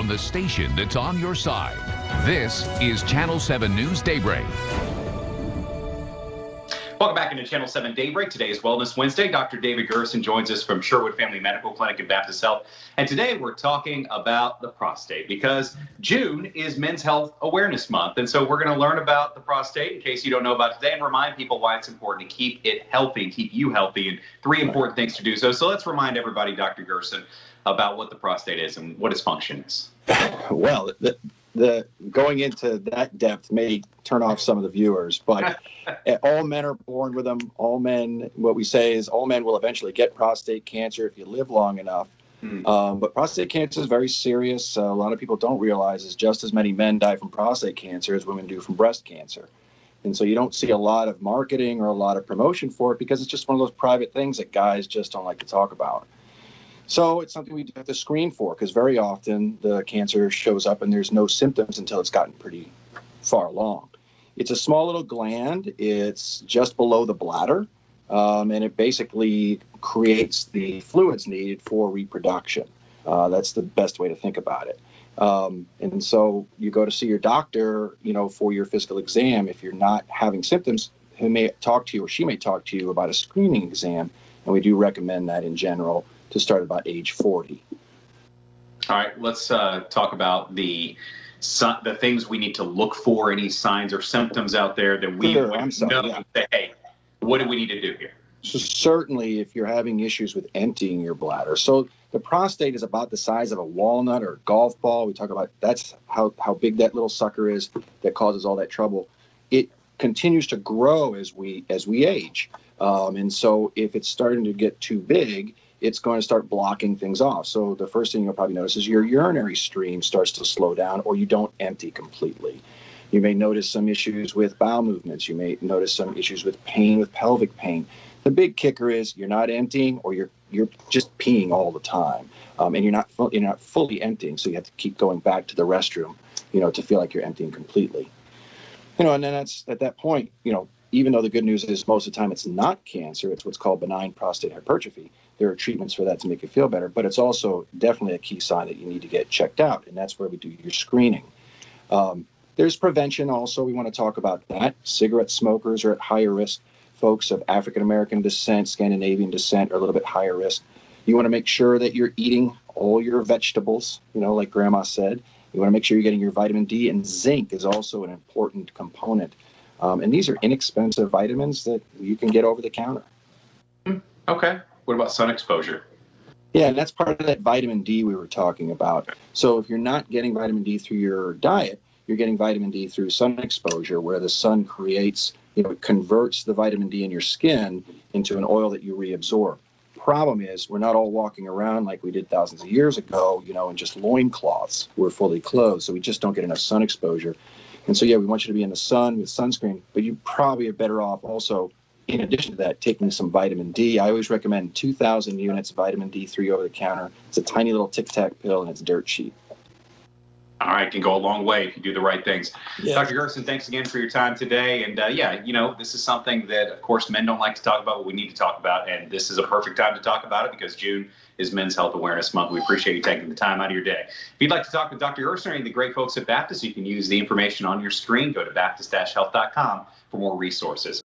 from the station that's on your side. This is Channel 7 News Daybreak. Welcome back into Channel 7 Daybreak. Today is Wellness Wednesday. Dr. David Gerson joins us from Sherwood Family Medical Clinic and Baptist Health. And today we're talking about the prostate because June is Men's Health Awareness Month. And so we're going to learn about the prostate in case you don't know about today and remind people why it's important to keep it healthy, keep you healthy, and 3 important things to do so. So let's remind everybody, Dr. Gerson, about what the prostate is and what its function is. Well, the going into that depth may turn off some of the viewers, but all men are born with them. All men, what we say is all men will eventually get prostate cancer if you live long enough. But prostate cancer is very serious. A lot of people don't realize is just as many men die from prostate cancer as women do from breast cancer. And so you don't see a lot of marketing or a lot of promotion for it because it's just one of those private things that guys just don't like to talk about. So it's something we have to screen for because very often the cancer shows up and there's no symptoms until it's gotten pretty far along. It's a small little gland. It's just below the bladder, and it basically creates the fluids needed for reproduction. That's the best way to think about it. And so you go to see your doctor, for your physical exam. If you're not having symptoms, he may talk to you or she may talk to you about a screening exam, and we do recommend that in general to start about age 40. All right, let's talk about the things we need to look for, any signs or symptoms out there that we know. Say, hey, what do we need to do here? So certainly if you're having issues with emptying your bladder. So the prostate is about the size of a walnut or a golf ball. We talk about that's how big that little sucker is that causes all that trouble. It continues to grow as we age. And so if it's starting to get too big, it's going to start blocking things off. So the first thing you'll probably notice is your urinary stream starts to slow down or you don't empty completely. You may notice some issues with bowel movements. You may notice some issues with pain, with pelvic pain. The big kicker is you're not emptying or you're just peeing all the time. And you're not fully emptying. So you have to keep going back to the restroom, to feel like you're emptying completely. And then that's at that point, even though the good news is most of the time it's not cancer, it's what's called benign prostate hypertrophy. There are treatments for that to make you feel better, but it's also definitely a key sign that you need to get checked out, and that's where we do your screening. There's prevention also. We want to talk about that. Cigarette smokers are at higher risk. Folks of African-American descent, Scandinavian descent are a little bit higher risk. You want to make sure that you're eating all your vegetables, like Grandma said. You want to make sure you're getting your vitamin D, and zinc is also an important component. And these are inexpensive vitamins that you can get over the counter. Okay. What about sun exposure? Yeah, and that's part of that vitamin D we were talking about. So if you're not getting vitamin D through your diet, you're getting vitamin D through sun exposure, where the sun creates, it converts the vitamin D in your skin into an oil that you reabsorb. Problem is, we're not all walking around like we did thousands of years ago, in just loincloths. We're fully clothed, so we just don't get enough sun exposure. And so, we want you to be in the sun with sunscreen, but you probably are better off also, in addition to that, taking some vitamin D. I always recommend 2,000 units of vitamin D3 over the counter. It's a tiny little Tic-Tac pill, and it's dirt cheap. All right, can go a long way if you do the right things. Yeah. Dr. Gerson, thanks again for your time today. And this is something that, of course, men don't like to talk about, but we need to talk about. And this is a perfect time to talk about it because June is Men's Health Awareness Month. We appreciate you taking the time out of your day. If you'd like to talk with Dr. Gerson or any of the great folks at Baptist, you can use the information on your screen. Go to baptist-health.com for more resources.